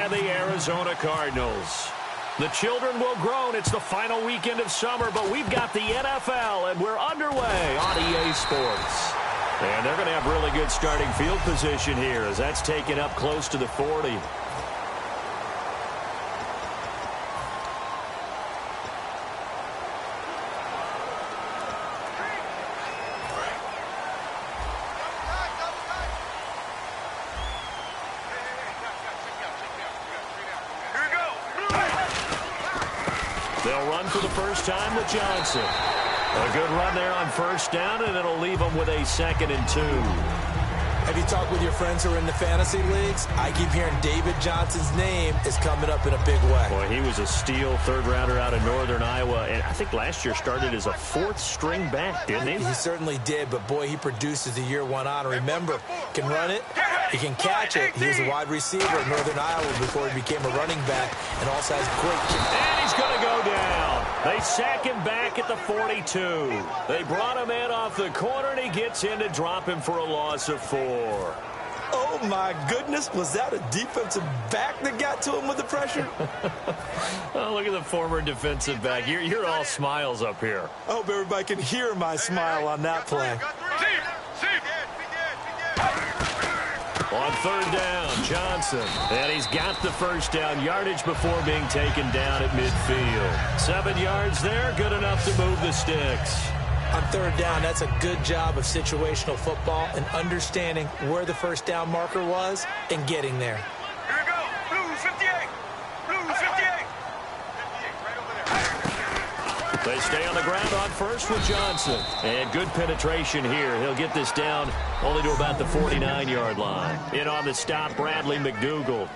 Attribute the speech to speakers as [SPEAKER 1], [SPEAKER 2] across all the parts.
[SPEAKER 1] and the Arizona Cardinals. The children will groan. It's the final weekend of summer, but we've got the NFL, and we're underway on EA Sports. And they're going to have really good starting field position here as that's taken up close to the 40. They'll run for the first time with Johnson. A good run there on first down, and it'll leave them with a 2nd and 2.
[SPEAKER 2] Have you talked with your friends who are in the fantasy leagues? I keep hearing David Johnson's name is coming up in a big way.
[SPEAKER 1] Boy, he was a steal third-rounder out of Northern Iowa, and I think last year started as a 4th-string back, didn't he?
[SPEAKER 2] He certainly did, but boy, he produces the year one on. Remember, can run it, he can catch it. He was a wide receiver at Northern Iowa before he became a running back, and also has great kick.
[SPEAKER 1] And he's going to go down. They sack him back at the 42. They brought him in off the corner, and he gets in to drop him for a loss of 4.
[SPEAKER 2] Oh, my goodness. Was that a defensive back that got to him with the pressure?
[SPEAKER 1] Oh, look at the former defensive back. You're all smiles up here.
[SPEAKER 2] I hope everybody can hear my smile on that play.
[SPEAKER 1] On third down, Johnson. And he's got the first down yardage before being taken down at midfield. 7 yards there, good enough to move the sticks.
[SPEAKER 2] On third down, that's a good job of situational football and understanding where the first down marker was and getting there.
[SPEAKER 3] Here we go. Blues 58. Blues 58.
[SPEAKER 1] They stay on the ground on first with Johnson. And good penetration here. He'll get this down only to about the 49-yard line. In on the stop, Bradley McDougald.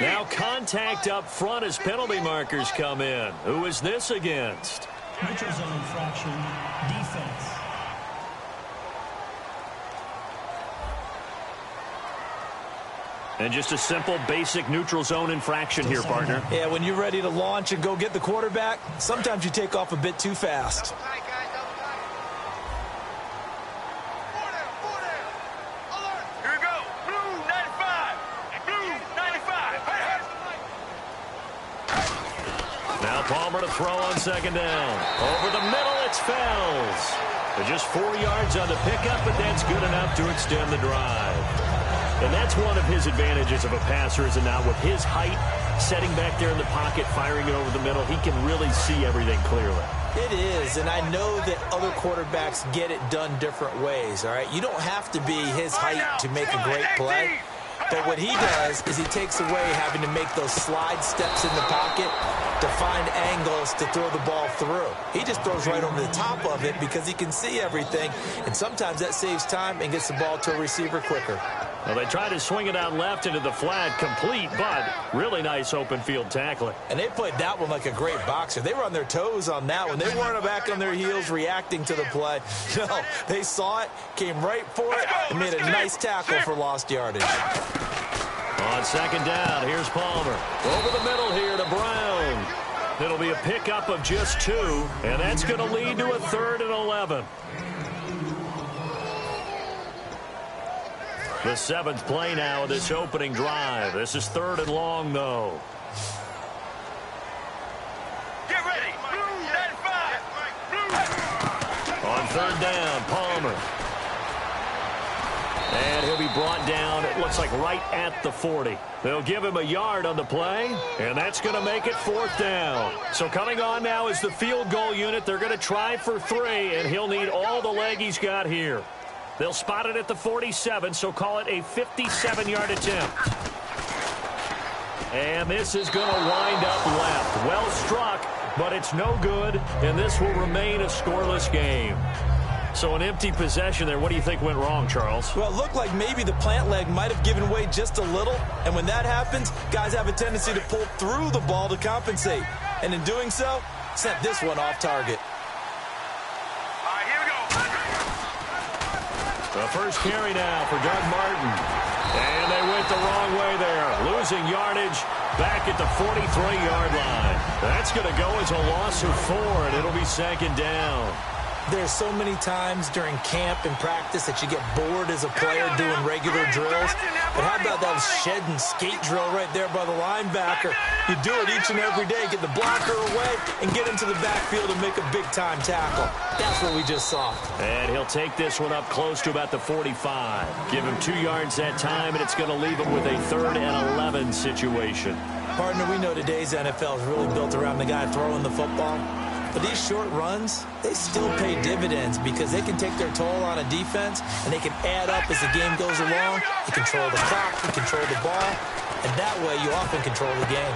[SPEAKER 1] Now contact up front as penalty markers come in. Who is this against?
[SPEAKER 4] Neutral zone infraction, defense.
[SPEAKER 1] And just a simple, basic neutral zone infraction here, partner.
[SPEAKER 2] Yeah, when you're ready to launch and go get the quarterback, sometimes you take off a bit too fast.
[SPEAKER 1] Palmer to throw on second down. Over the middle, it's Fells. They're just 4 yards on the pickup, but that's good enough to extend the drive. And that's one of his advantages of a passer, is now with his height, setting back there in the pocket, firing it over the middle, he can really see everything clearly.
[SPEAKER 2] It is, and I know that other quarterbacks get it done different ways, all right? You don't have to be his height to make a great play. But what he does is he takes away having to make those slide steps in the pocket to find angles to throw the ball through. He just throws right over the top of it because he can see everything, and sometimes that saves time and gets the ball to a receiver quicker.
[SPEAKER 1] Well, they try to swing it out left into the flat, complete, but really nice open field tackling.
[SPEAKER 2] And they played that one like a great boxer. They were on their toes on that one. They weren't back on their heels reacting to the play. No, they saw it, came right for it, and made a nice tackle for lost yardage.
[SPEAKER 1] On second down, here's Palmer. Over the middle here to Brown. It'll be a pickup of just 2, and that's going to lead to a 3rd and 11. The 7th play now of this opening drive. This is 3rd and long, though.
[SPEAKER 3] Get ready. Blue 95. Blue.
[SPEAKER 1] On third down, Palmer. And he'll be brought down, it looks like right at the 40. They'll give him a yard on the play, and that's going to make it 4th down. So coming on now is the field goal unit. They're going to try for 3, and he'll need all the leg he's got here. They'll spot it at the 47, so call it a 57-yard attempt. And this is going to wind up left. Well struck, but it's no good, and this will remain a scoreless game. So an empty possession there. What do you think went wrong, Charles?
[SPEAKER 2] Well, it looked like maybe the plant leg might have given way just a little. And when that happens, guys have a tendency to pull through the ball to compensate. And in doing so, sent this one off target.
[SPEAKER 3] All right, here we go.
[SPEAKER 1] The first carry now for Doug Martin. And they went the wrong way there. Losing yardage back at the 43-yard line. That's going to go as a loss of 4, and it'll be 2nd down.
[SPEAKER 2] There's so many times during camp and practice that you get bored as a player doing regular drills. But how about that shed and skate drill right there by the linebacker? You do it each and every day. Get the blocker away and get into the backfield and make a big-time tackle. That's what we just saw.
[SPEAKER 1] And he'll take this one up close to about the 45. Give him 2 yards that time, and it's going to leave him with a 3rd and 11 situation.
[SPEAKER 2] Partner, we know today's NFL is really built around the guy throwing the football. But these short runs, they still pay dividends because they can take their toll on a defense, and they can add up as the game goes along. You control the clock, you control the ball, and that way you often control the game.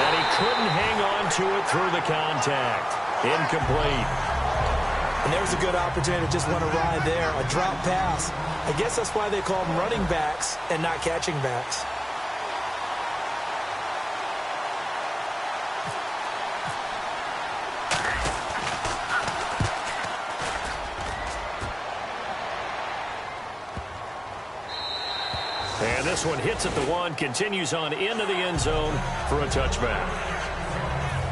[SPEAKER 1] And he couldn't hang on to it through the contact. Incomplete.
[SPEAKER 2] And there's a good opportunity to just want to ride there, a drop pass. I guess that's why they call them running backs and not catching backs.
[SPEAKER 1] And this one hits at the 1, continues on into the end zone for a touchback.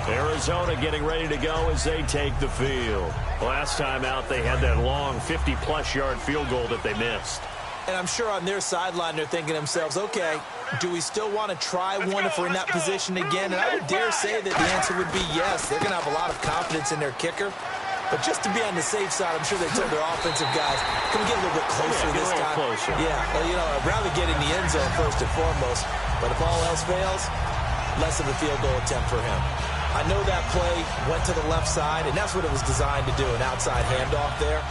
[SPEAKER 1] Arizona getting ready to go as they take the field. Last time out, they had that long 50-plus yard field goal that they missed.
[SPEAKER 2] And I'm sure on their sideline, they're thinking to themselves, okay, do we still want to try one if we're in that position again? And I would dare say that the answer would be yes. They're going to have a lot of confidence in their kicker. But just to be on the safe side, I'm sure they told their offensive guys, can we get a little bit closer this time?
[SPEAKER 1] Closer.
[SPEAKER 2] Yeah, well, you know, I'd rather get in the end zone first and foremost. But if all else fails, less of a field goal attempt for him. I know that play went to the left side, and that's what it was designed to do, an outside handoff there.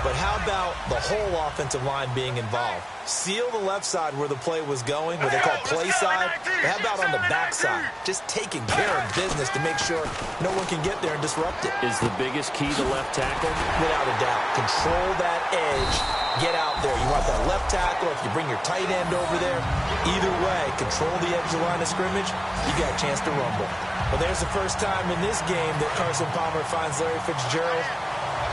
[SPEAKER 2] But how about the whole offensive line being involved? Seal the left side where the play was going, what they call play side. But how about on the back side? Just taking care of business to make sure no one can get there and disrupt it.
[SPEAKER 1] Is the biggest key to left tackle?
[SPEAKER 2] Without a doubt. Control that edge. Get out there. You want that left tackle. If you bring your tight end over there, either way, control the edge of the line of scrimmage, you got a chance to rumble. Well, there's the first time in this game that Carson Palmer finds Larry Fitzgerald.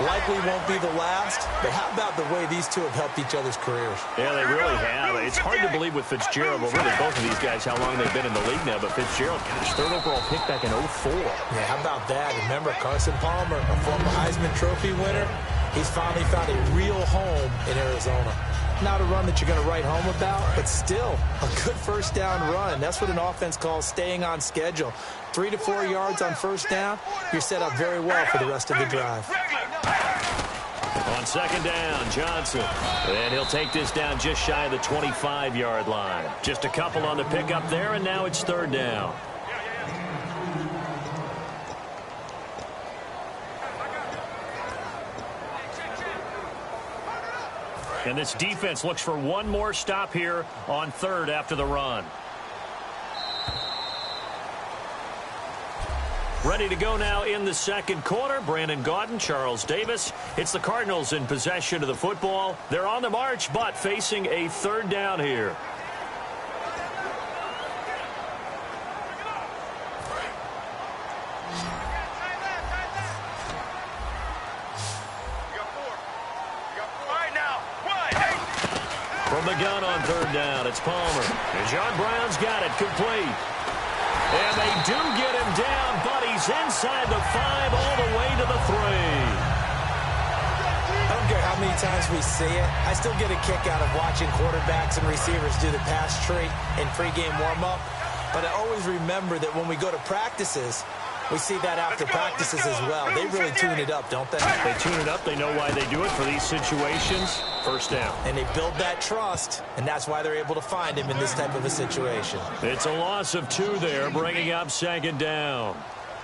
[SPEAKER 2] Likely won't be the last, but how about the way these two have helped each other's careers?
[SPEAKER 1] Yeah, they really have. It's hard to believe with Fitzgerald, well, really both of these guys, how long they've been in the league now, but Fitzgerald, gosh, 3rd overall pick back in 04.
[SPEAKER 2] Yeah, how about that? Remember, Carson Palmer, a former Heisman Trophy winner, he's finally found a real home in Arizona. Not a run that you're going to write home about, but still a good first down run. That's what an offense calls staying on schedule. 3 to 4 yards on first down, you're set up very well for the rest of the drive.
[SPEAKER 1] On 2nd down, Johnson. And he'll take this down just shy of the 25-yard line. Just a couple on the pickup there, and now it's 3rd down. And this defense looks for one more stop here on 3rd after the run. Ready to go now in the 2nd quarter. Brandon Gaudin, Charles Davis. It's the Cardinals in possession of the football. They're on the march, but facing a 3rd down here. From the gun on 3rd down, it's Palmer. And John Brown's got it complete. And they do get him down, but he's inside the 5 all the way to the 3.
[SPEAKER 2] I don't care how many times we see it. I still get a kick out of watching quarterbacks and receivers do the pass tree in pregame warm-up. But I always remember that when we go to practices, we see that after practices as well. They really tune it up, don't they?
[SPEAKER 1] They tune it up. They know why they do it for these situations. First down.
[SPEAKER 2] And they build that trust, and that's why they're able to find him in this type of a situation.
[SPEAKER 1] It's a loss of 2 there, bringing up 2nd down.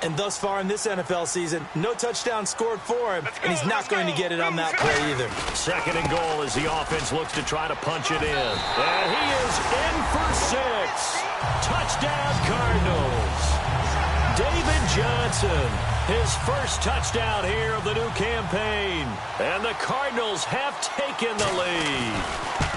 [SPEAKER 2] And thus far in this NFL season, no touchdown scored for him, and he's not going to get it on that play either.
[SPEAKER 1] 2nd and goal as the offense looks to try to punch it in. And he is in for 6. Touchdown, Cardinals. David Johnson, his first touchdown here of the new campaign. And the Cardinals have taken the lead.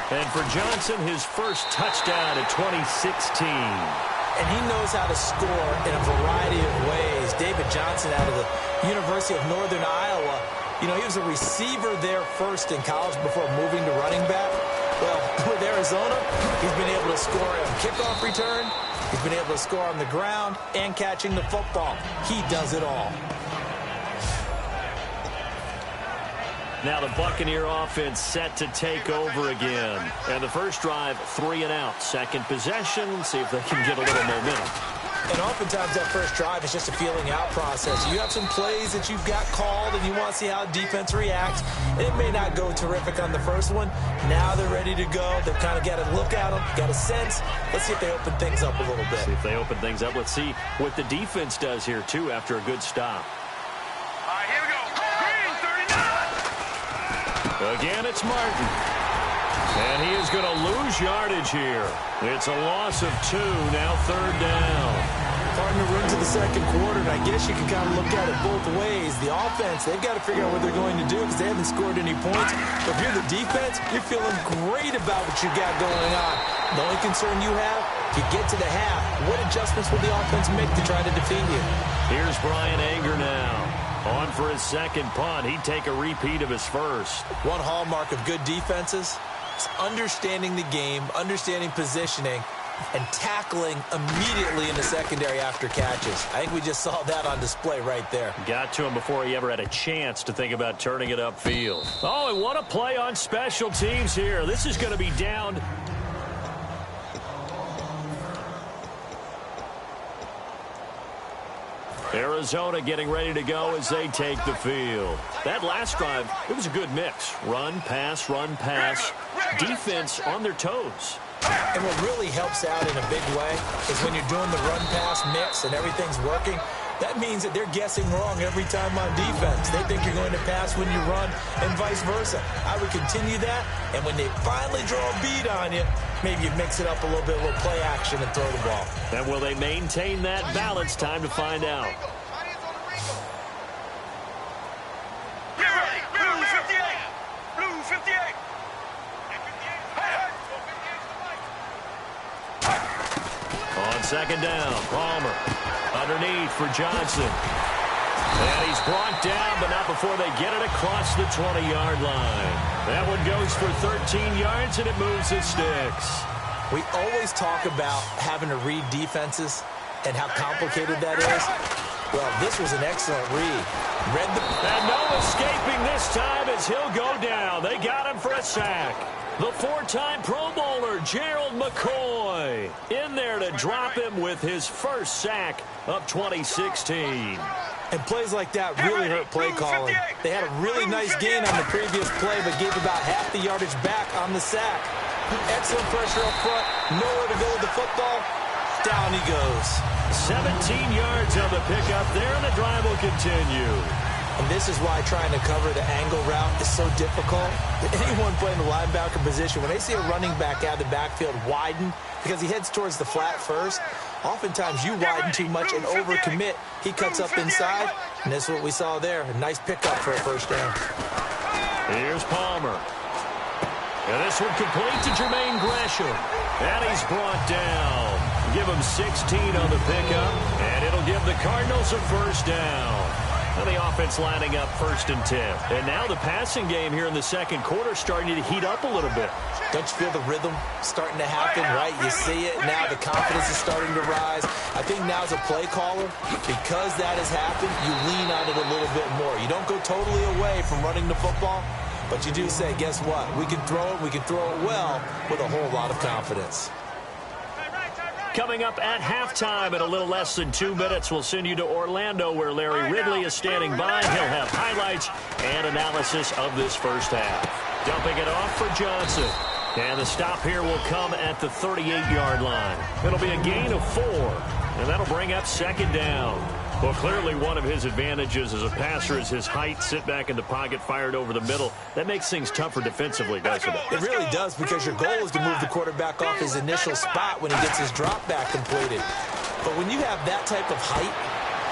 [SPEAKER 1] And for Johnson, his first touchdown in 2016.
[SPEAKER 2] And he knows how to score in a variety of ways. David Johnson out of the University of Northern Iowa You know, he was a receiver there first in college before moving to running back. Well, with Arizona, he's been able to score on kickoff return. He's been able to score on the ground and catching the football. He does it all.
[SPEAKER 1] Now the Buccaneer offense set to take over again. And the first drive, 3 and out. Second possession, see if they can get a little momentum.
[SPEAKER 2] And oftentimes that first drive is just a feeling out process. You have some plays that you've got called and you want to see how defense reacts. And it may not go terrific on the first one. Now they're ready to go. They've kind of got to look at them, got a sense. Let's see if they open things up a little bit.
[SPEAKER 1] See if they open things up. Let's see what the defense does here, too, after a good stop.
[SPEAKER 3] All right, here we go. Green, 39.
[SPEAKER 1] Again, it's Martin. And he is going to lose yardage here. It's a loss of 2, now third down.
[SPEAKER 2] Starting to run to the second quarter, and I guess you can kind of look at it both ways. The offense, they've got to figure out what they're going to do because they haven't scored any points. But if you're the defense, you're feeling great about what you got going on. The only concern you have, if you get to the half, what adjustments will the offense make to try to defeat you?
[SPEAKER 1] Here's Brian Anger now. On for his second punt. He'd take a repeat of his first.
[SPEAKER 2] One hallmark of good defenses is understanding the game, understanding positioning, and tackling immediately in the secondary after catches. I think we just saw that on display right there.
[SPEAKER 1] Got to him before he ever had a chance to think about turning it upfield. Oh, and what a play on special teams here. This is going to be down. Arizona getting ready to go as they take the field. That last drive, it was a good mix. Run, pass, defense on their toes.
[SPEAKER 2] And what really helps out in a big way is when you're doing the run-pass mix and everything's working, that means that they're guessing wrong every time on defense. They think you're going to pass when you run and vice versa. I would continue that, and when they finally draw a bead on you, maybe you mix it up a little bit with play action and throw the ball.
[SPEAKER 1] And will they maintain that balance? Time to find out.
[SPEAKER 3] Get ready. Blue 58. Blue 58.
[SPEAKER 1] On second down, Palmer underneath for Johnson. And he's brought down, but not before they get it across the 20-yard line. That one goes for 13 yards, and it moves his sticks.
[SPEAKER 2] We always talk about having to read defenses and how complicated that is. Well, this was an excellent read.
[SPEAKER 1] And no escaping this time as he'll go down. They got him for a sack. The 4-time Pro Bowler, Gerald McCoy, in there to drop him with his first sack of 2016.
[SPEAKER 2] And plays like that really hurt play calling. They had a really nice gain on the previous play, but gave about half the yardage back on the sack. Excellent pressure up front. Nowhere to go with the football. Down he goes.
[SPEAKER 1] 17 yards on the pickup there, and the drive will continue.
[SPEAKER 2] And this is why trying to cover the angle route is so difficult. Anyone playing the linebacker position, when they see a running back out of the backfield widen, because he heads towards the flat first, oftentimes you widen too much and overcommit. He cuts up inside, and this is what we saw there. A nice pickup for a first down.
[SPEAKER 1] Here's Palmer. And this one complete to Jermaine Gresham. And he's brought down. Give him 16 on the pickup, and it'll give the Cardinals a first down. And the offense lining up 1st and 10. And now the passing game here in the second quarter starting to heat up a little bit.
[SPEAKER 2] Don't you feel the rhythm starting to happen, right? You see it. Now the confidence is starting to rise. I think now as a play caller, because that has happened, you lean on it a little bit more. You don't go totally away from running the football, but you do say, guess what? We can throw it. We can throw it well with a whole lot of confidence.
[SPEAKER 1] Coming up at halftime in a little less than 2 minutes, we'll send you to Orlando where Larry Ridley is standing by. He'll have highlights and analysis of this first half. Dumping it off for Johnson. And the stop here will come at the 38-yard line. It'll be a gain of 4, and that'll bring up second down. Well, clearly one of his advantages as a passer is his height. Sit back in the pocket, fired over the middle. That makes things tougher defensively, doesn't it?
[SPEAKER 2] It really does, because your goal is to move the quarterback off his initial spot when he gets his drop back completed. But when you have that type of height,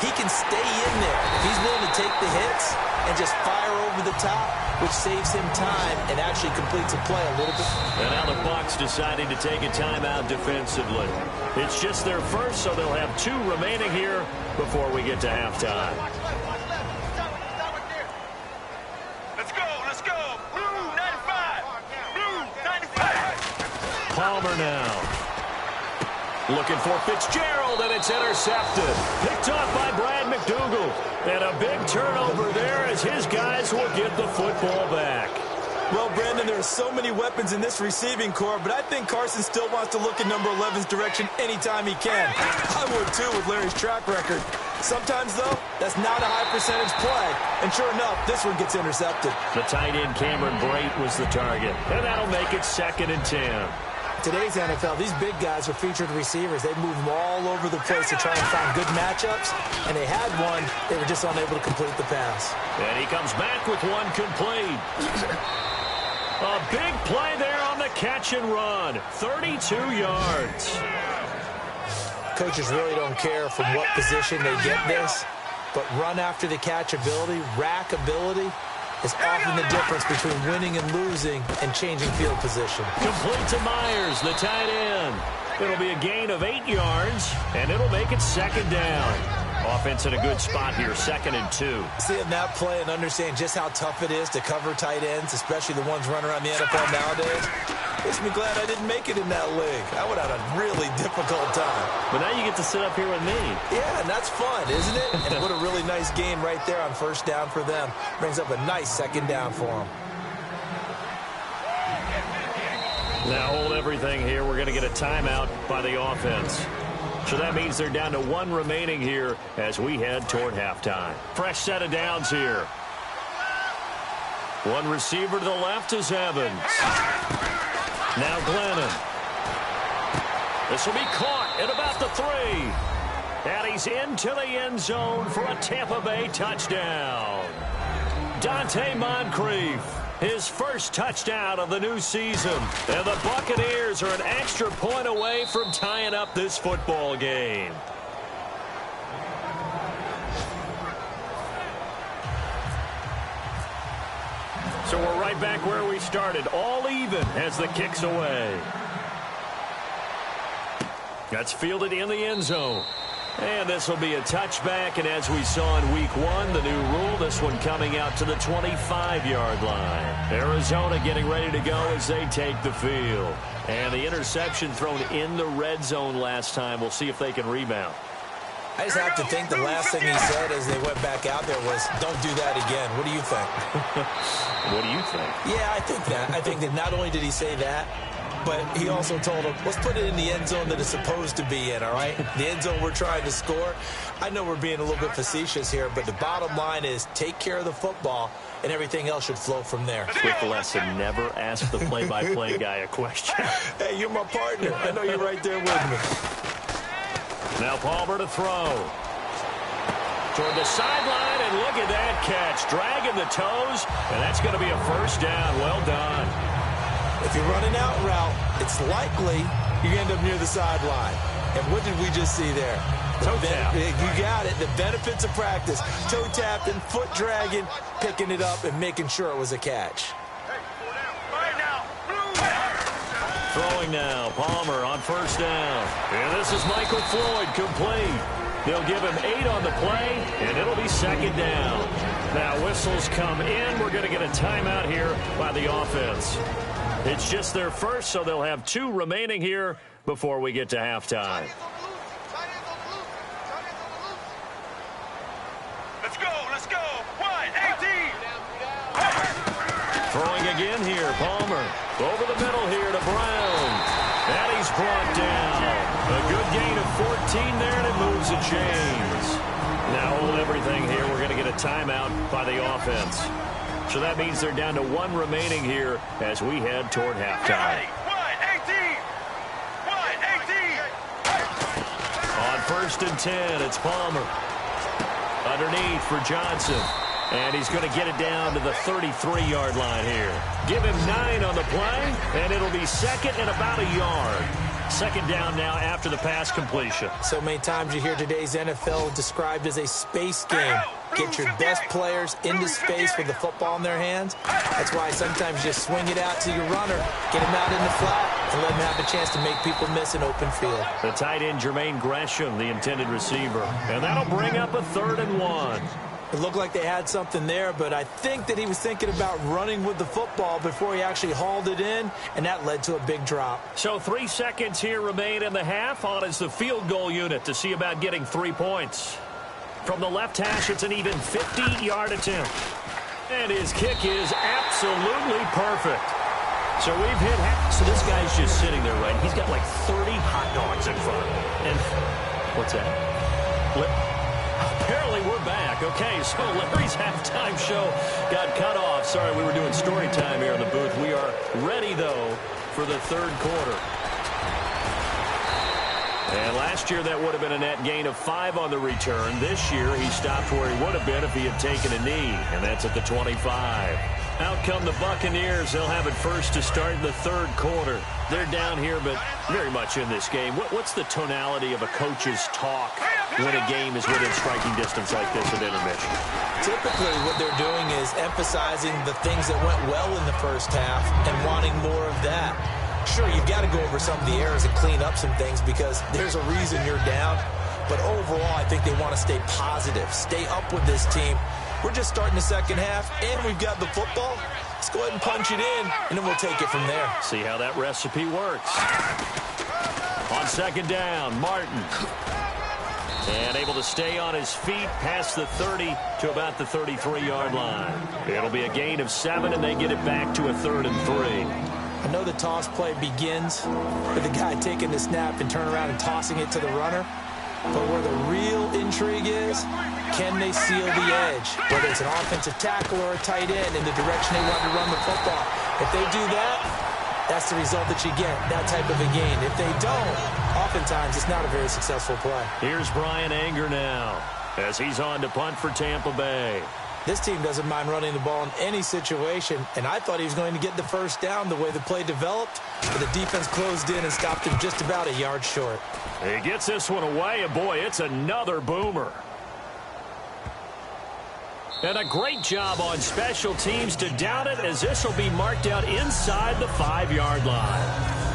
[SPEAKER 2] he can stay in there. He's willing to take the hits and just fire over the top, which saves him time and actually completes a play a little bit.
[SPEAKER 1] And now the Bucs deciding to take a timeout defensively. It's just their first, so they'll have 2 remaining here before we get to halftime. Palmer now. Looking for Fitzgerald, and it's intercepted. Picked off by Brad McDougal. And a big turnover there as his guys will get the football back.
[SPEAKER 2] Well, Brandon, there are so many weapons in this receiving corps, but I think Carson still wants to look in number 11's direction anytime he can. I would, too, with Larry's track record. Sometimes, though, that's not a high-percentage play. And sure enough, this one gets intercepted.
[SPEAKER 1] The tight end, Cameron Brate, was the target. And that'll make it 2nd and 10.
[SPEAKER 2] Today's NFL, these big guys are featured receivers. They move them all over the place to try and find good matchups. And they had one. They were just unable to complete the pass.
[SPEAKER 1] And he comes back with one complete. A big play there on the catch and run. 32 yards.
[SPEAKER 2] Coaches really don't care from what position they get this, but run after the catch ability, rack ability, is often the difference between winning and losing and changing field position.
[SPEAKER 1] Complete to Myers, the tight end. It'll be a gain of 8 yards, and it'll make it 2nd down. Offense in a good spot here, 2nd and 2.
[SPEAKER 2] Seeing that play and understand just how tough it is to cover tight ends, especially the ones running around the NFL nowadays, makes me glad I didn't make it in that league. I would have had a really difficult time.
[SPEAKER 1] But now you get to sit up here with me.
[SPEAKER 2] Yeah, and that's fun, isn't it? And what a really nice game right there on 1st down for them. Brings up a nice 2nd down for them.
[SPEAKER 1] Now hold everything here. We're going to get a timeout by the offense. So that means they're down to 1 remaining here as we head toward halftime. Fresh set of downs here. One receiver to the left is Evans. Now Glennon. This will be caught at about the 3. And he's into the end zone for a Tampa Bay touchdown. Dante Moncrief, his first touchdown of the new season. And the Buccaneers are an extra point away from tying up this football game. So we're right back where we started, all even as the kick's away. That's fielded in the end zone. And this will be a touchback, and as we saw in week 1, the new rule, this one coming out to the 25-yard line. Arizona getting ready to go as they take the field. And the interception thrown in the red zone last time. We'll see if they can rebound.
[SPEAKER 2] I just have to think the last thing he said as they went back out there was, don't do that again. What do you think?
[SPEAKER 1] What do you think?
[SPEAKER 2] Yeah, I think that. I think that not only did he say that, but he also told him, let's put it in the end zone that it's supposed to be in, all right? The end zone we're trying to score. I know we're being a little bit facetious here, but the bottom line is take care of the football, and everything else should flow from there.
[SPEAKER 1] Quick lesson, never ask the play-by-play guy a question.
[SPEAKER 2] Hey, you're my partner. I know you're right there with me.
[SPEAKER 1] Now Palmer to throw. Toward the sideline, and look at that catch. Dragging the toes, and that's going to be a 1st down. Well done.
[SPEAKER 2] If you're running out route, it's likely you end up near the sideline. And what did we just see there?
[SPEAKER 1] Toe tap.
[SPEAKER 2] You got it. The benefits of practice. Toe tapping, foot dragging, picking it up, and making sure it was a catch.
[SPEAKER 1] Throwing now. Palmer on 1st down. And this is Michael Floyd complete. They'll give him 8 on the play, and it'll be 2nd down. Now whistles come in. We're going to get a timeout here by the offense. It's just their first, so they'll have 2 remaining here before we get to halftime.
[SPEAKER 3] Let's go, let's go. 1-18.
[SPEAKER 1] Throwing again here, Palmer. Over the middle here to Brown. And he's brought down. A good gain of 14 there, and it moves the chains. Now hold everything here. We're going to get a timeout by the offense. So that means they're down to 1 remaining here as we head toward halftime.
[SPEAKER 3] 1-18.
[SPEAKER 1] On 1st and 10, it's Palmer. Underneath for Johnson. And he's going to get it down to the 33-yard line here. Give him 9 on the play, and it'll be 2nd and about a yard. 2nd down now after the pass completion.
[SPEAKER 2] So many times you hear today's NFL described as a space game. Get your best players into space with the football in their hands. That's why sometimes you just swing it out to your runner, get him out in the flat, and let him have a chance to make people miss an open field.
[SPEAKER 1] The tight end, Jermaine Gresham, the intended receiver. And that'll bring up a 3rd and 1.
[SPEAKER 2] It looked like they had something there, but I think that he was thinking about running with the football before he actually hauled it in, and that led to a big drop.
[SPEAKER 1] So 3 seconds here remain in the half. On is the field goal unit to see about getting 3 points. From the left hash, it's an even 50-yard attempt. And his kick is absolutely perfect. So we've hit half. So this guy's just sitting there, right? He's got like 30 hot dogs in front of him. And what's that? Apparently we're back. Okay, so Larry's halftime show got cut off. Sorry, we were doing story time here in the booth. We are ready, though, for the third quarter. And last year, that would have been a net gain of 5 on the return. This year, he stopped where he would have been if he had taken a knee, and that's at the 25. Out come the Buccaneers. They'll have it first to start in the third quarter. They're down here, but very much in this game. What's the tonality of a coach's talk when a game is within striking distance like this at intermission?
[SPEAKER 2] Typically, what they're doing is emphasizing the things that went well in the first half and wanting more of that. Sure, you've got to go over some of the errors and clean up some things because there's a reason you're down. But overall, I think they want to stay positive, stay up with this team. We're just starting the second half, and we've got the football. Let's go ahead and punch it in, and then we'll take it from there.
[SPEAKER 1] See how that recipe works. On second down, Martin. And able to stay on his feet past the 30 to about the 33-yard line. It'll be a gain of 7, and they get it back to a 3rd and 3.
[SPEAKER 2] I know the toss play begins with the guy taking the snap and turn around and tossing it to the runner. But where the real intrigue is, can they seal the edge? Whether it's an offensive tackle or a tight end in the direction they want to run the football. If they do that, that's the result that you get, that type of a gain. If they don't, oftentimes it's not a very successful play.
[SPEAKER 1] Here's Brian Anger now as he's on to punt for Tampa Bay.
[SPEAKER 2] This team doesn't mind running the ball in any situation, and I thought he was going to get the first down the way the play developed, but the defense closed in and stopped him just about a yard short.
[SPEAKER 1] He gets this one away, and boy, it's another boomer. And a great job on special teams to down it, as this will be marked out inside the 5-yard line.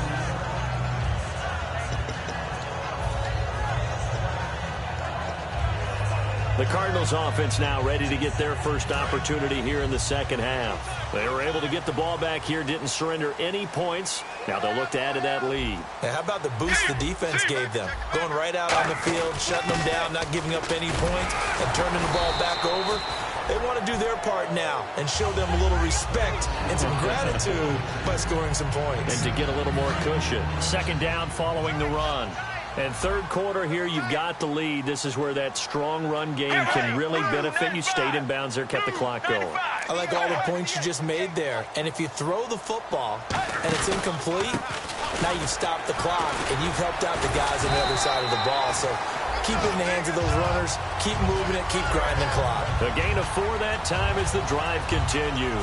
[SPEAKER 1] The Cardinals offense now ready to get their first opportunity here in the second half. They were able to get the ball back here, didn't surrender any points. Now they'll look to add to that lead.
[SPEAKER 2] And how about the boost the defense gave them? Going right out on the field, shutting them down, not giving up any points, and turning the ball back over. They want to do their part now and show them a little respect and some gratitude by scoring some points.
[SPEAKER 1] And to get a little more cushion. Second down following the run. And third quarter here, you've got the lead. This is where that strong run game can really benefit you. Stayed in bounds there, kept the clock going.
[SPEAKER 2] I like all the points you just made there. And if you throw the football and it's incomplete, now you've stopped the clock and you've helped out the guys on the other side of the ball. So keep it in the hands of those runners. Keep moving it. Keep grinding the clock.
[SPEAKER 1] A gain of 4 that time as the drive continues.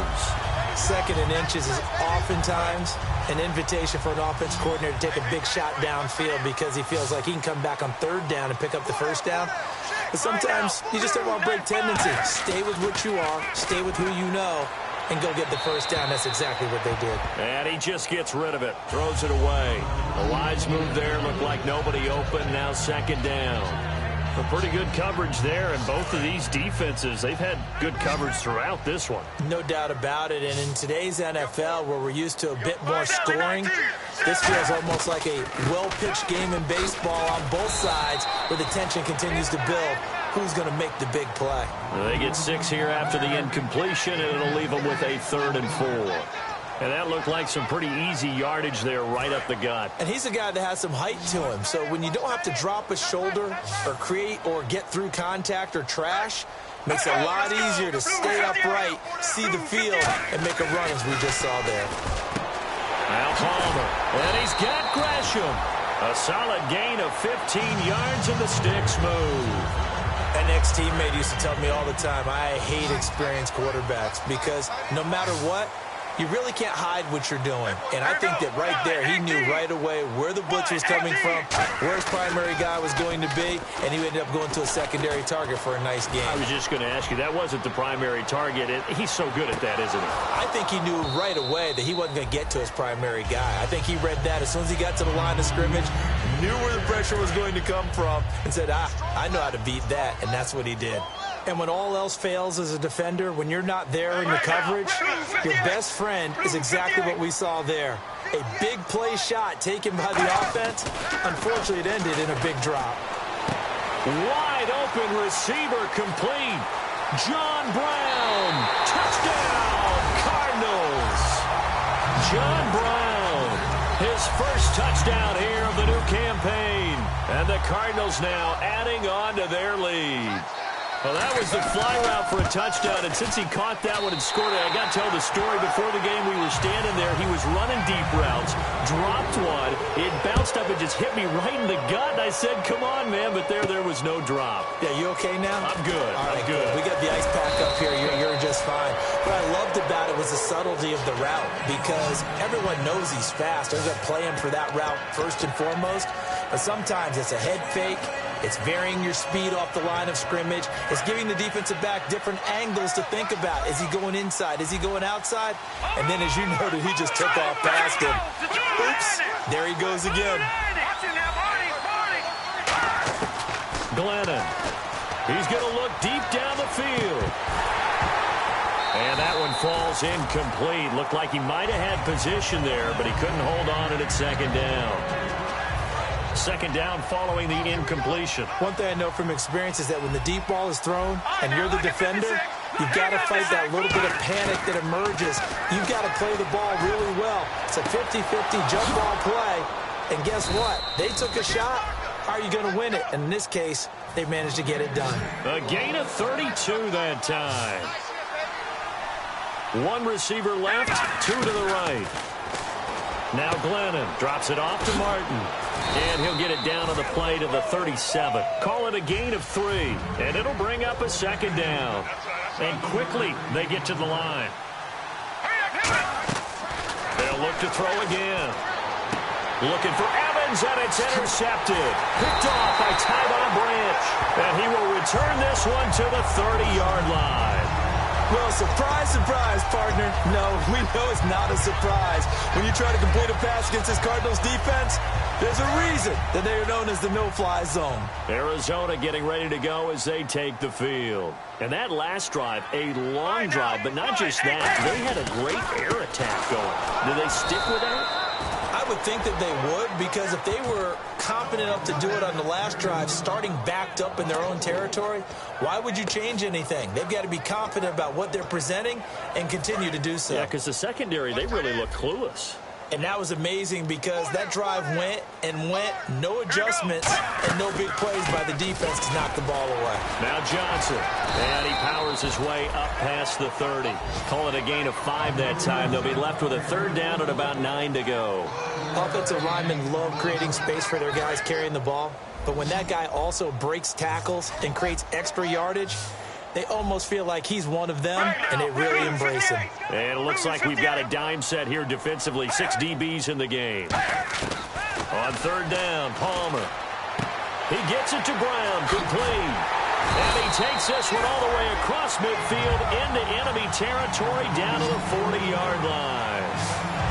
[SPEAKER 2] Second and inches is oftentimes an invitation for an offense coordinator to take a big shot downfield because he feels like he can come back on third down and pick up the first down. But sometimes you just don't want to break tendency. Stay with what you are, stay with who you know, and go get the first down. That's exactly what they did.
[SPEAKER 1] And he just gets rid of it, throws it away. A wise move there, looked like nobody open, now second down. A pretty good coverage there, and both of these defenses, they've had good coverage throughout this one.
[SPEAKER 2] No doubt about it, and in today's NFL, where we're used to a bit more scoring, this feels almost like a well-pitched game in baseball on both sides, where the tension continues to build. Who's going to make the big play?
[SPEAKER 1] They get 6 here after the incompletion, and it'll leave them with a 3rd and 4. And that looked like some pretty easy yardage there right up the gut.
[SPEAKER 2] And he's a guy that has some height to him. So when you don't have to drop a shoulder or create or get through contact or trash, makes it a lot easier to stay upright, see the field, and make a run as we just saw there.
[SPEAKER 1] Now Palmer. And he's got Gresham. A solid gain of 15 yards, and the sticks move.
[SPEAKER 2] An ex-teammate used to tell me all the time, I hate experienced quarterbacks because no matter what, you really can't hide what you're doing. And I think that right there, he knew right away where the blitz was coming from, where his primary guy was going to be, and he ended up going to a secondary target for a nice game.
[SPEAKER 1] I was just going to ask you, that wasn't the primary target. He's so good at that, isn't he?
[SPEAKER 2] I think he knew right away that he wasn't going to get to his primary guy. I think he read that as soon as he got to the line of scrimmage, knew where the pressure was going to come from, and said, I know how to beat that, and that's what he did. And when all else fails as a defender, when you're not there in the coverage, your best friend is exactly what we saw there. A big play shot taken by the offense. Unfortunately, it ended in a big drop.
[SPEAKER 1] Wide open receiver complete. John Brown. Touchdown, Cardinals. John Brown, his first touchdown here of the new campaign. And the Cardinals now adding on to their lead. Well, that was the fly route for a touchdown, and since he caught that one and scored it, I got to tell the story. Before the game, we were standing there. He was running deep routes, dropped one. It bounced up and just hit me right in the gut, and I said, come on, man, but there was no drop.
[SPEAKER 2] Yeah, you okay now?
[SPEAKER 1] I'm good.
[SPEAKER 2] All right,
[SPEAKER 1] I'm good.
[SPEAKER 2] We got the ice pack up here. You're just fine. What I loved about it was the subtlety of the route, because everyone knows he's fast. They're going to play him for that route first and foremost, but sometimes it's a head fake. It's varying your speed off the line of scrimmage. It's giving the defensive back different angles to think about. Is he going inside? Is he going outside? And then, as you noted, he just took off past him. Oops. There he goes again.
[SPEAKER 1] Glennon. He's going to look deep down the field. And that one falls incomplete. Looked like he might have had position there, but he couldn't hold on at second down. Second down following the incompletion.
[SPEAKER 2] One thing I know from experience is that when the deep ball is thrown and you're the defender, you've got to fight that little bit of panic that emerges. You've got to play the ball really well. It's a 50-50 jump ball play. And guess what? They took a shot. How are you going to win it? And in this case, they managed to get it done.
[SPEAKER 1] A gain of 32 that time. One receiver left, two to the right. Now Glennon drops it off to Martin. And he'll get it down on the play to the 37. Call it a gain of 3. And it'll bring up a second down. And quickly they get to the line. They'll look to throw again. Looking for Evans, and it's intercepted. Picked off by Tyvon Branch. And he will return this one to the 30-yard line.
[SPEAKER 2] Well, surprise, surprise, partner. No, we know it's not a surprise. When you try to complete a pass against this Cardinals defense, there's a reason that they are known as the no-fly zone.
[SPEAKER 1] Arizona getting ready to go as they take the field. And that last drive, a long drive, but not just that. They had a great air attack going. Do they stick with that?
[SPEAKER 2] I would think that they would, because if they were confident enough to do it on the last drive, starting backed up in their own territory, why would you change anything? They've got to be confident about what they're presenting and continue to do so.
[SPEAKER 1] Yeah, because the secondary, they really look clueless.
[SPEAKER 2] And that was amazing because that drive went and went, no adjustments, and no big plays by the defense to knock the ball away.
[SPEAKER 1] Now Johnson, and he powers his way up past the 30. Call it a gain of 5 that time. They'll be left with a third down at about 9 to go.
[SPEAKER 2] Offensive linemen love creating space for their guys carrying the ball, but when that guy also breaks tackles and creates extra yardage, they almost feel like he's one of them, and they really embrace him.
[SPEAKER 1] And it looks like we've got a dime set here defensively. 6 DBs in the game. On third down, Palmer. He gets it to Brown, complete. And he takes this one all the way across midfield into enemy territory down to the 40-yard line.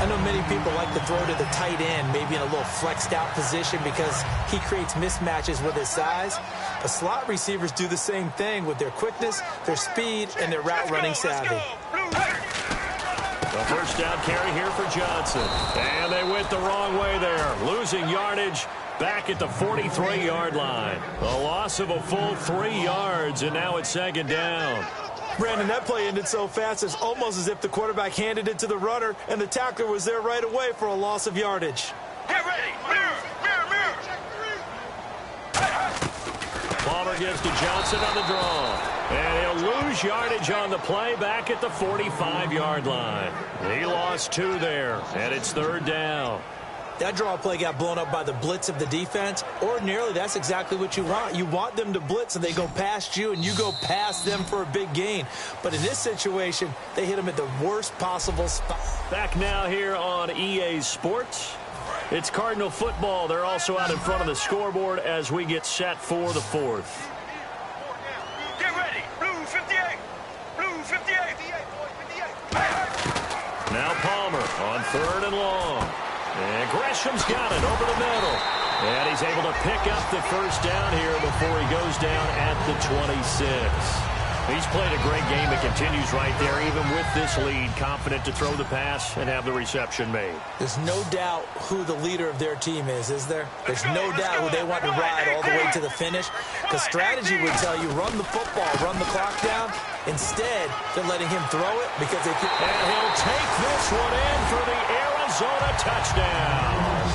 [SPEAKER 2] I know many people like to throw to the tight end, maybe in a little flexed out position because he creates mismatches with his size. But slot receivers do the same thing with their quickness, their speed, and their route running savvy.
[SPEAKER 1] The first down carry here for Johnson. And they went the wrong way there, losing yardage back at the 43-yard line. A loss of a full 3 yards, and now it's second down.
[SPEAKER 2] Brandon, that play ended so fast, it's almost as if the quarterback handed it to the runner, and the tackler was there right away for a loss of yardage.
[SPEAKER 3] Get ready. Mirror.
[SPEAKER 1] Palmer gives to Johnson on the draw. And he'll lose yardage on the play back at the 45-yard line. He lost 2 there, and it's third down.
[SPEAKER 2] That draw play got blown up by the blitz of the defense. Ordinarily, that's exactly what you want. You want them to blitz, and they go past you, and you go past them for a big gain. But in this situation, they hit him at the worst possible spot.
[SPEAKER 1] Back now here on EA Sports. It's Cardinal football. They're also out in front of the scoreboard as we get set for the fourth.
[SPEAKER 3] Get ready. Blue 58. Blue 58.
[SPEAKER 1] Now Palmer on third and long. And Gresham's got it over the middle. And he's able to pick up the first down here before he goes down at the 26. He's played a great game. It continues right there, even with this lead, confident to throw the pass and have the reception made.
[SPEAKER 2] There's no doubt who the leader of their team is there? There's no doubt who they want to ride all the way to the finish. Because strategy would tell you, run the football, run the clock down. Instead, they're letting him throw it because they can.
[SPEAKER 1] And he'll take this one in for the Arizona touchdown.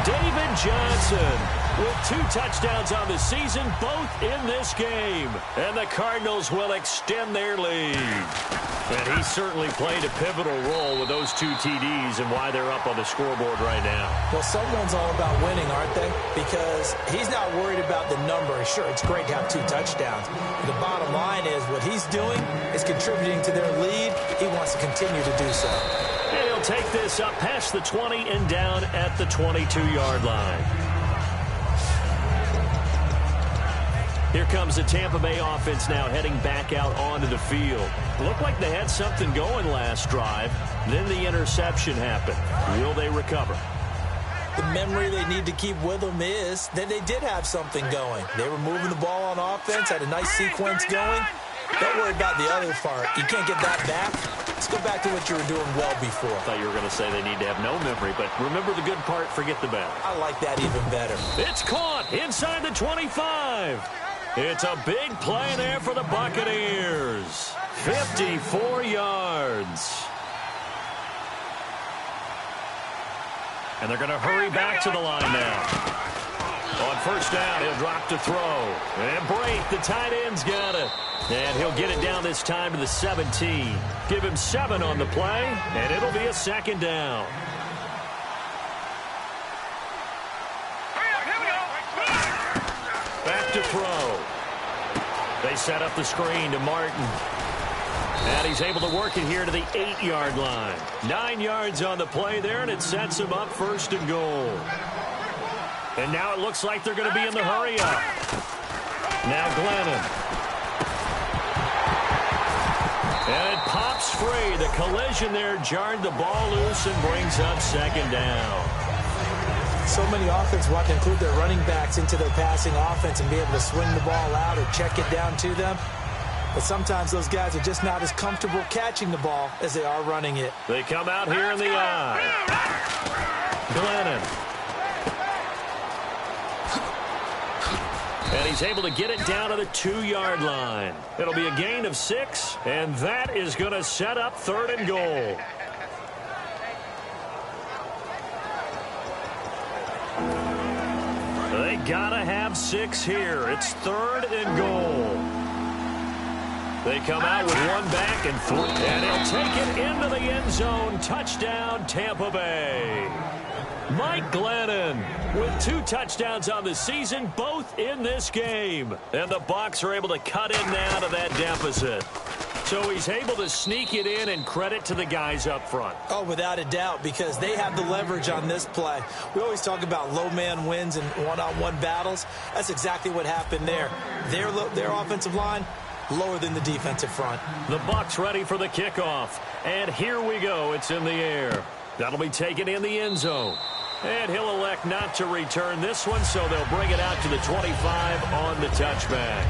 [SPEAKER 1] David Johnson with 2 touchdowns on the season, both in this game. And the Cardinals will extend their lead. And he certainly played a pivotal role with those 2 TDs and why they're up on the scoreboard right now.
[SPEAKER 2] Well, someone's all about winning, aren't they? Because he's not worried about the number. Sure, it's great to have 2 touchdowns. But the bottom line is what he's doing is contributing to their lead. He wants to continue to do so.
[SPEAKER 1] And he'll take this up past the 20 and down at the 22-yard line. Here comes the Tampa Bay offense now heading back out onto the field. Looked like they had something going last drive. Then the interception happened. Will they recover?
[SPEAKER 2] The memory they need to keep with them is that they did have something going. They were moving the ball on offense, had a nice sequence going. Don't worry about the other part. You can't get that back. Let's go back to what you were doing well before.
[SPEAKER 1] I thought you were going to say they need to have no memory, but remember the good part, forget the bad.
[SPEAKER 2] I like that even better.
[SPEAKER 1] It's caught inside the 25. It's a big play there for the Buccaneers. 54 yards. And they're going to hurry back to the line now. On first down, he'll drop to throw. And Brate, the tight end's got it. And he'll get it down this time to the 17. Give him 7 on the play, and it'll be a second down. Back to throw. They set up the screen to Martin. And he's able to work it here to the 8-yard line. 9 yards on the play there, and it sets him up first and goal. And now it looks like they're going to be in the hurry-up. Now Glennon. And it pops free. The collision there jarred the ball loose and brings up second down.
[SPEAKER 2] So many offenses want to include their running backs into their passing offense and be able to swing the ball out or check it down to them. But sometimes those guys are just not as comfortable catching the ball as they are running it.
[SPEAKER 1] They come out here in the eye. Glennon. And he's able to get it down to the 2-yard line. It'll be a gain of 6, and that is going to set up third and goal. They gotta have 6 here. It's third and goal. They come out with 1 back and 3. And he'll take it into the end zone. Touchdown, Tampa Bay. Mike Glennon with 2 touchdowns on the season, both in this game. And the Bucs are able to cut in now to that deficit. So he's able to sneak it in, and credit to the guys up front.
[SPEAKER 2] Oh, without a doubt, because they have the leverage on this play. We always talk about low man wins in one-on-one battles. That's exactly what happened there. Their offensive line, lower than the defensive front.
[SPEAKER 1] The Bucs ready for the kickoff. And here we go. It's in the air. That'll be taken in the end zone. And he'll elect not to return this one, so they'll bring it out to the 25 on the touchback.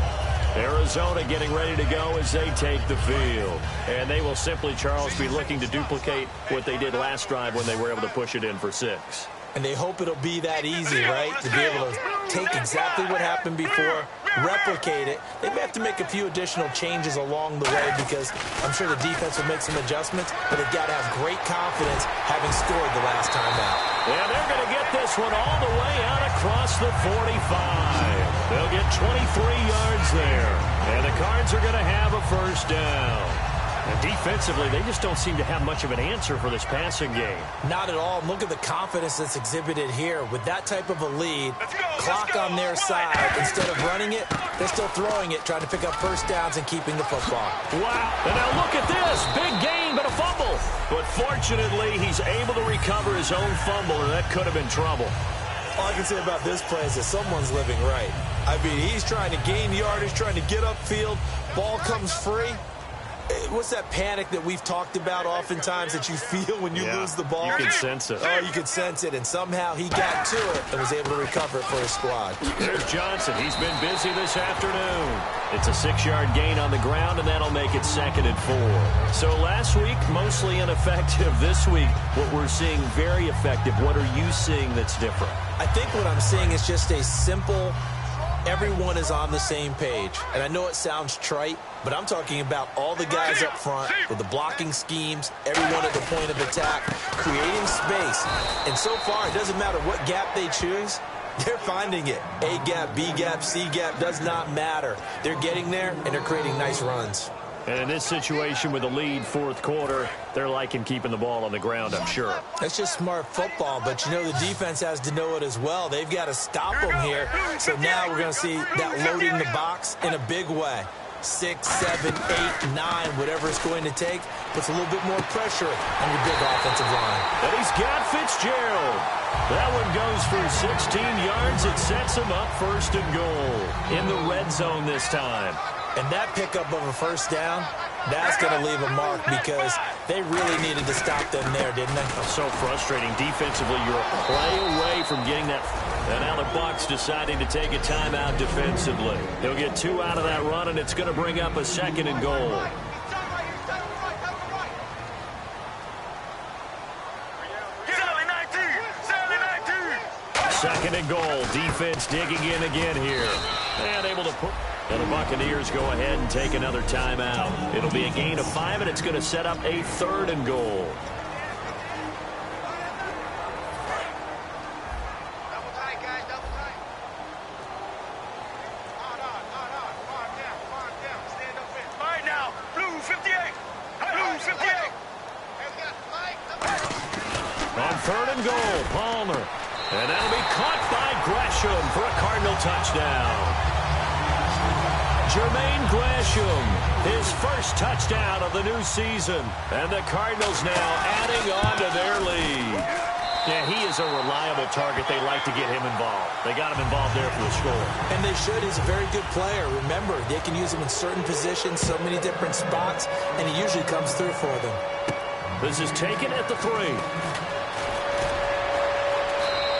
[SPEAKER 1] Arizona getting ready to go as they take the field. And they will simply, Charles, be looking to duplicate what they did last drive when they were able to push it in for 6.
[SPEAKER 2] And they hope it'll be that easy, right? To be able to take exactly what happened before, replicate it. They may have to make a few additional changes along the way because I'm sure the defense will make some adjustments, but they've got to have great confidence having scored the last time out.
[SPEAKER 1] And they're going to get this one all the way out across the 45. They'll get 23 yards there. And the Cards are going to have a first down. And defensively, they just don't seem to have much of an answer for this passing game.
[SPEAKER 2] Not at all. Look at the confidence that's exhibited here. With that type of a lead, clock on their side. Instead of running it, they're still throwing it, trying to pick up first downs and keeping the football.
[SPEAKER 1] Wow. And now look at this. Big gain, but a fumble. But fortunately, he's able to recover his own fumble, and that could have been trouble.
[SPEAKER 2] All I can say about this play is that someone's living right. I mean, he's trying to gain yardage, trying to get upfield. Ball comes free. What's that panic that we've talked about oftentimes that you feel when you lose the ball?
[SPEAKER 1] You can sense it.
[SPEAKER 2] Oh, you can sense it, and somehow he got to it and was able to recover it for his squad.
[SPEAKER 1] There's Johnson. He's been busy this afternoon. It's a 6-yard gain on the ground, and that'll make it 2nd and 4. So last week, mostly ineffective. This week, what we're seeing, very effective. What are you seeing that's different?
[SPEAKER 2] I think what I'm seeing is just a simple, everyone is on the same page. And I know it sounds trite, but I'm talking about all the guys up front with the blocking schemes, everyone at the point of attack, creating space. And so far, it doesn't matter what gap they choose, they're finding it. A gap, B gap, C gap, does not matter. They're getting there, and they're creating nice runs.
[SPEAKER 1] And in this situation with the lead, 4th quarter, they're liking keeping the ball on the ground, I'm sure.
[SPEAKER 2] That's just smart football, but you know the defense has to know it as well. They've got to stop them here. So now we're going to see that loading the box in a big way. 6, 7, 8, 9, whatever it's going to take, puts a little bit more pressure on your big offensive line.
[SPEAKER 1] And he's got Fitzgerald. That one goes for 16 yards. It sets him up 1st and goal in the red zone this time.
[SPEAKER 2] And that pickup of a 1st down, that's going to leave a mark because they really needed to stop them there, didn't they?
[SPEAKER 1] So frustrating. Defensively, you're a play away from getting that. And now the Bucs deciding to take a timeout defensively. He'll get 2 out of that run, and it's going to bring up a 2nd and goal. Second and goal. Defense digging in again here. And able to put... And the Buccaneers go ahead and take another timeout. It'll be a gain of 5, and it's going to set up a 3rd and goal.
[SPEAKER 3] Double tight, guys, double tight. Farm down. Stand up in. All right, now, blue 58. Blue 58.
[SPEAKER 1] On 3rd and goal, Palmer. And that'll be caught by Gresham for a Cardinal touchdown. Jermaine Gresham, his 1st touchdown of the new season. And the Cardinals now adding on to their lead. Yeah, he is a reliable target. They like to get him involved. They got him involved there for the score.
[SPEAKER 2] And they should. He's a very good player. Remember, they can use him in certain positions, so many different spots, and he usually comes through for them.
[SPEAKER 1] This is taken at the 3.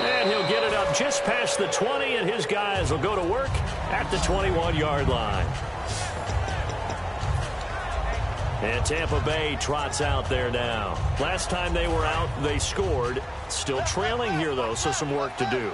[SPEAKER 1] And he'll get it up just past the 20, and his guys will go to work at the 21-yard line. And Tampa Bay trots out there now. Last time they were out, they scored. Still trailing here, though, so some work to do.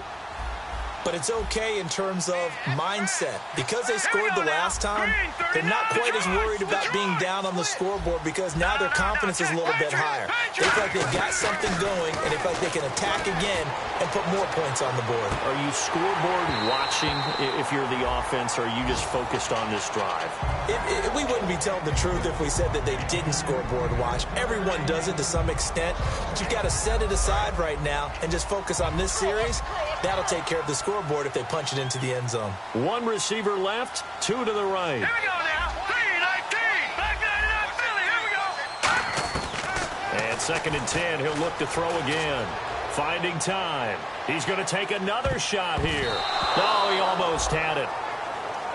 [SPEAKER 2] But it's okay in terms of mindset. Because they scored the last time, they're not quite as worried about being down on the scoreboard because now their confidence is a little bit higher. They feel like they've got something going, and they feel like they can attack again and put more points on the board.
[SPEAKER 1] Are you scoreboard watching if you're the offense, or are you just focused on this drive?
[SPEAKER 2] We wouldn't be telling the truth if we said that they didn't scoreboard watch. Everyone does it to some extent, but you've got to set it aside right now and just focus on this series. That'll take care of the scoreboard if they punch it into the end zone.
[SPEAKER 1] 1 receiver left, 2 to the right.
[SPEAKER 3] Here we go now. 3-19. Back 99 Philly. Here we go.
[SPEAKER 1] And 2nd and 10, he'll look to throw again. Finding time. He's going to take another shot here. Oh, he almost had it.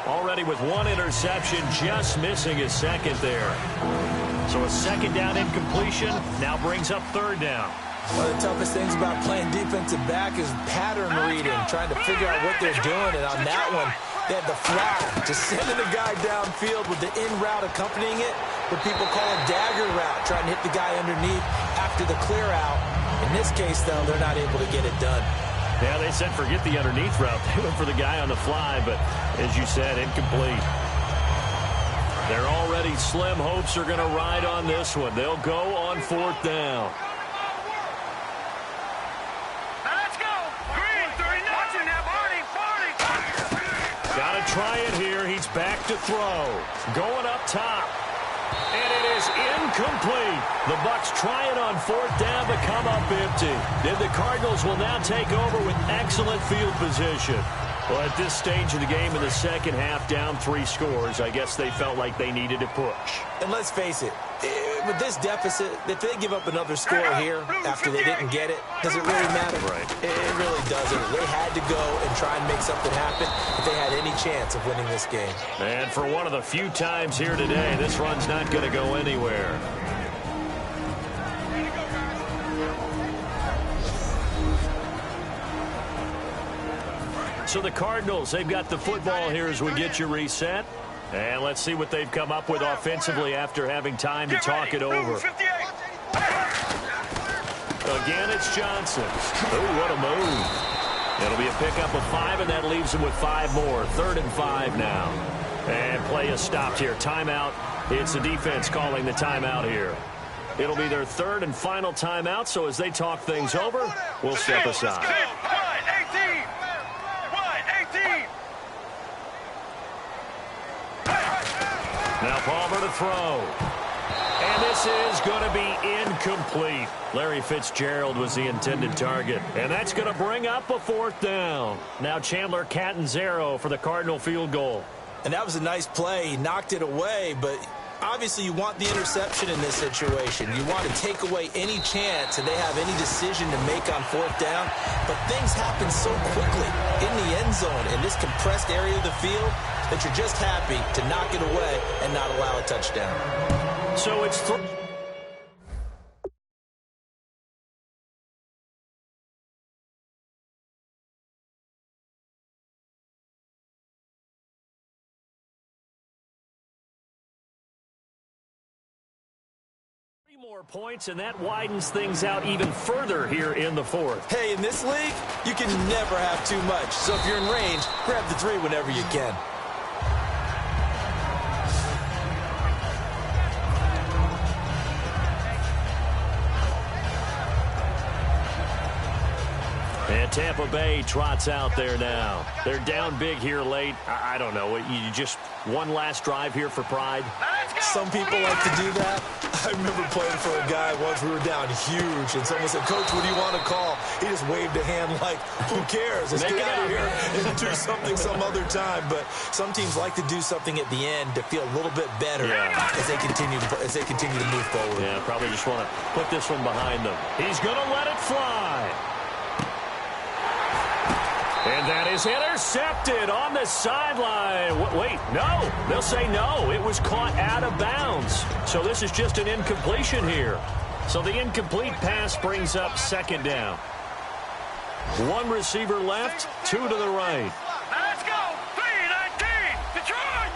[SPEAKER 1] Already with 1 interception, just missing his 2nd there. So a 2nd down incompletion now brings up 3rd down.
[SPEAKER 2] One of the toughest things about playing defensive back is pattern reading, trying to figure out what they're doing. And on that one, they had the flag, just sending the guy downfield with the in route accompanying it, what people call a dagger route, trying to hit the guy underneath after the clear out. In this case, though, they're not able to get it done.
[SPEAKER 1] Yeah, they said forget the underneath route. They went for the guy on the fly, but as you said, incomplete. Their already slim hopes are going to ride on this one. They'll go on 4th down. Got to try it here. He's back to throw. Going up top. And it is incomplete. The Bucs try it on 4th down, but come up empty. Then the Cardinals will now take over with excellent field position. Well, at this stage of the game in the second half, down 3 scores, I guess they felt like they needed to push.
[SPEAKER 2] And let's face it, with this deficit, if they give up another score here after they didn't get it, does it really matter?
[SPEAKER 1] Right.
[SPEAKER 2] It really doesn't. They had to go and try and make something happen if they had any chance of winning this game.
[SPEAKER 1] And for one of the few times here today, this run's not going to go anywhere. So the Cardinals, they've got the football here as we get you reset. And let's see what they've come up with offensively after having time to talk it over. Again, it's Johnson. Oh, what a move. It'll be a pickup of 5, and that leaves him with 5 more. 3rd and 5 now. And play is stopped here. Timeout. It's the defense calling the timeout here. It'll be their 3rd and final timeout, so as they talk things over, we'll step aside. Now Palmer to throw. And this is going to be incomplete. Larry Fitzgerald was the intended target. And that's going to bring up a 4th down. Now Chandler Catanzaro for the Cardinal field goal.
[SPEAKER 2] And that was a nice play. He knocked it away, but obviously you want the interception in this situation. You want to take away any chance that they have any decision to make on 4th down. But things happen so quickly in the end zone in this compressed area of the field that you're just happy to knock it away and not allow a touchdown.
[SPEAKER 1] So it's 3 more points, and that widens things out even further here in the 4th.
[SPEAKER 2] Hey, in this league, you can never have too much. So if you're in range, grab the 3 whenever you can.
[SPEAKER 1] And Tampa Bay trots out there now. They're down big here late. I don't know. You just one last drive here for pride?
[SPEAKER 2] Some people like to do that. I remember playing for a guy once. We were down huge, and someone said, "Coach, what do you want to call?" He just waved a hand like, "Who cares? Let's get out of here and do something some other time." But some teams like to do something at the end to feel a little bit better as they continue to move forward.
[SPEAKER 1] Yeah, probably just want to put this one behind them. He's going to let it fly. And that is intercepted on the sideline. Wait, no. They'll say no. It was caught out of bounds. So this is just an incompletion here. So the incomplete pass brings up 2nd down. 1 receiver left, 2 to the right.
[SPEAKER 3] Let's go. 3-19. Detroit.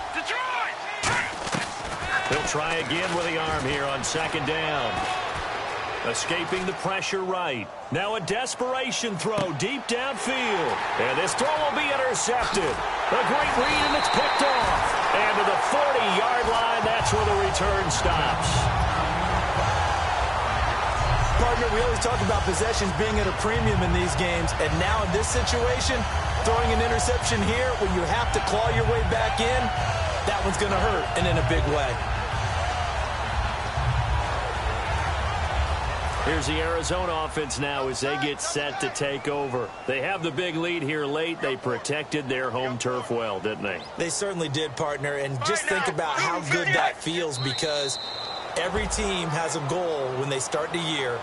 [SPEAKER 1] He'll try again with the arm here on 2nd down. Escaping the pressure right. Now a desperation throw deep downfield. And this throw will be intercepted. A great read, and it's picked off. And to the 40-yard line, that's where the return stops.
[SPEAKER 2] Partner, we always talk about possessions being at a premium in these games. And now in this situation, throwing an interception here when you have to claw your way back in, that one's going to hurt, and in a big way.
[SPEAKER 1] Here's the Arizona offense now as they get set to take over. They have the big lead here late. They protected their home turf well, didn't they?
[SPEAKER 2] They certainly did, partner. And just think about how good that feels, because every team has a goal when they start the year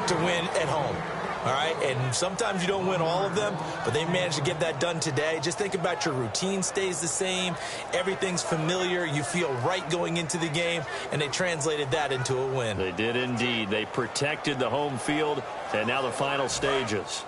[SPEAKER 2] to win at home. All right, and sometimes you don't win all of them, but they managed to get that done today. Just think about your routine stays the same. Everything's familiar. You feel right going into the game, and they translated that into a win.
[SPEAKER 1] They did indeed. They protected the home field, and now the final stages.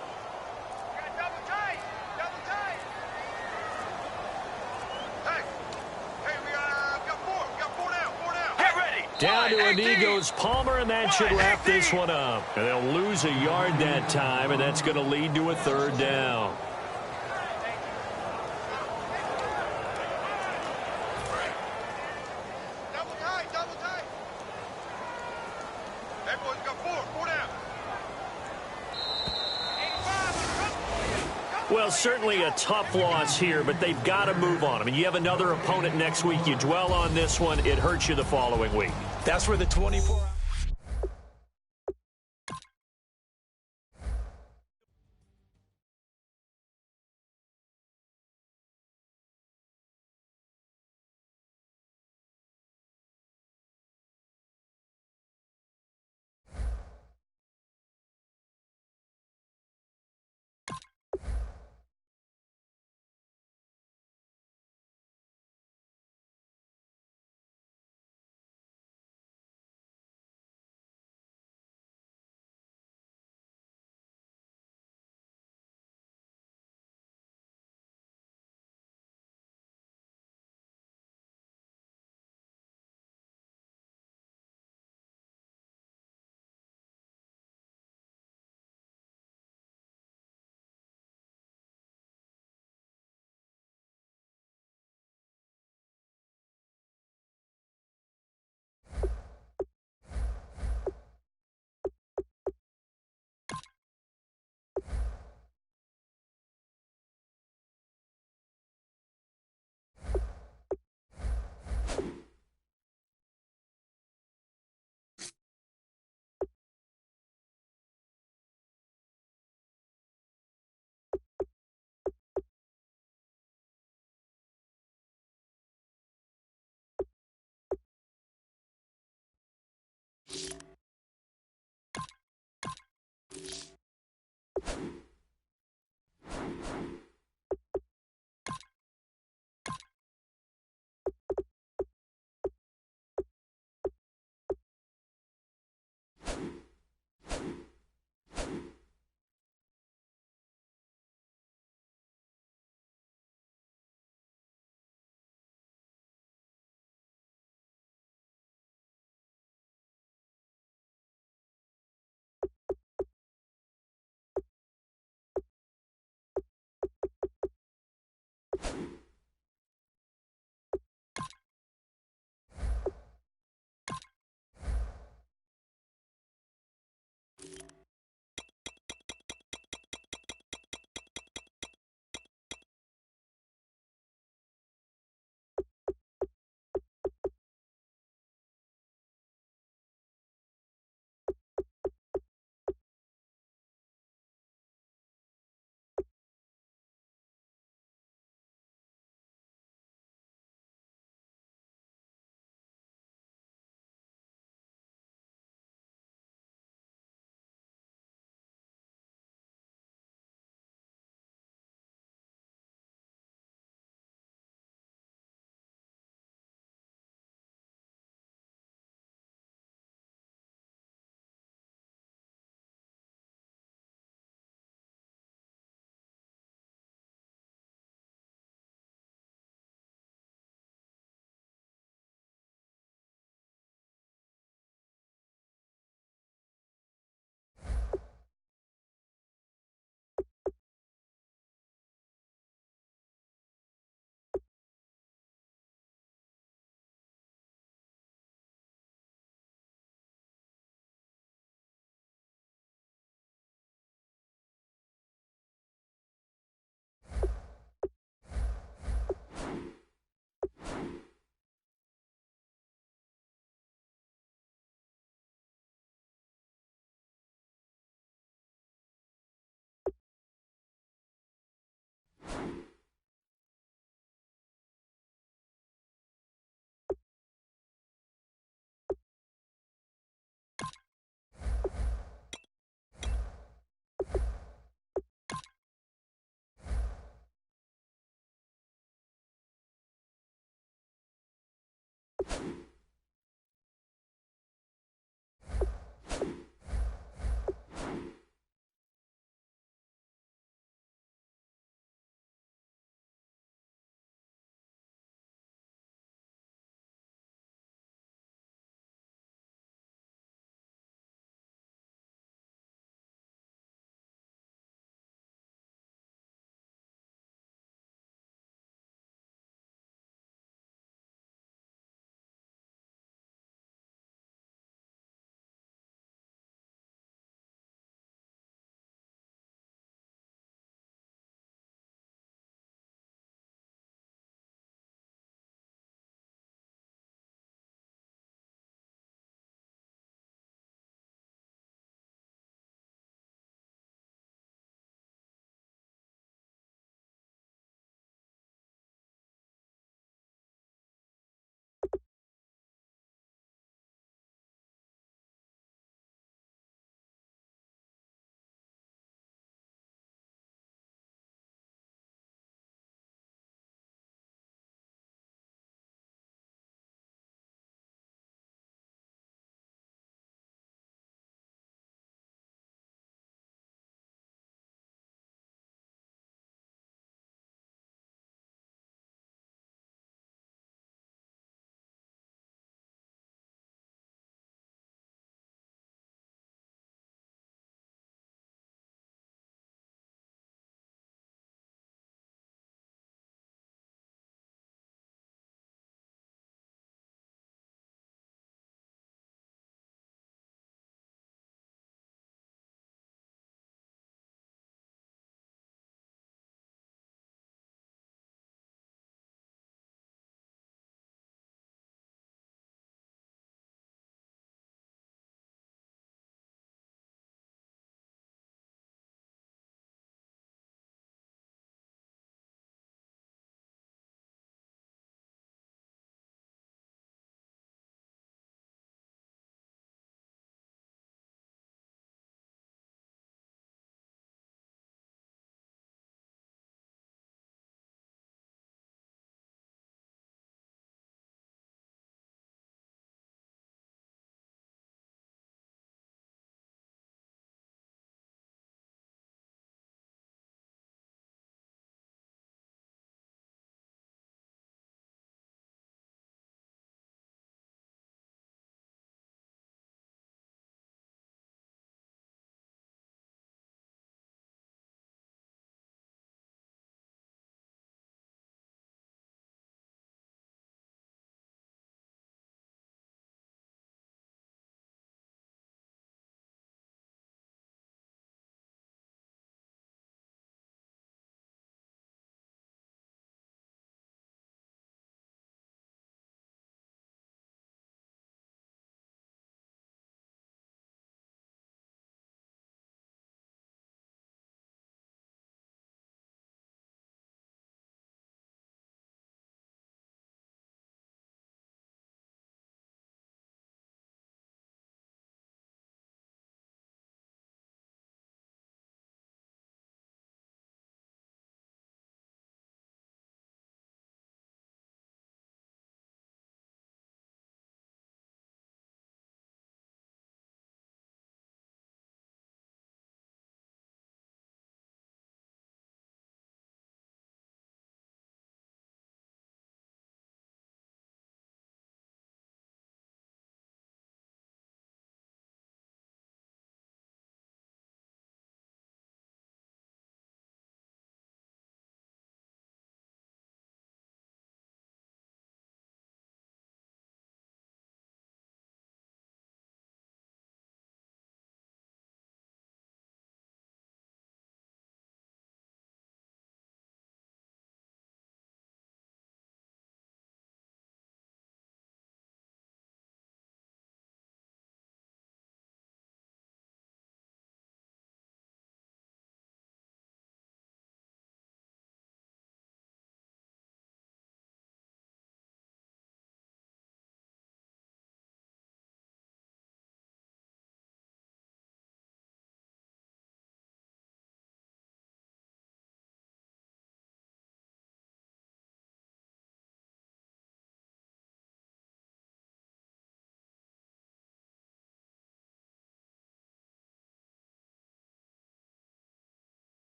[SPEAKER 1] Down to Inigo's Palmer, and that should wrap this one up. And they'll lose a yard that time, and that's going to lead to a 3rd down.
[SPEAKER 3] Double tight. Everyone's got 4 down.
[SPEAKER 1] Well, certainly a tough loss here, but they've got to move on. I mean, you have another opponent next week. You dwell on this one, it hurts you the following week.
[SPEAKER 2] That's where the 24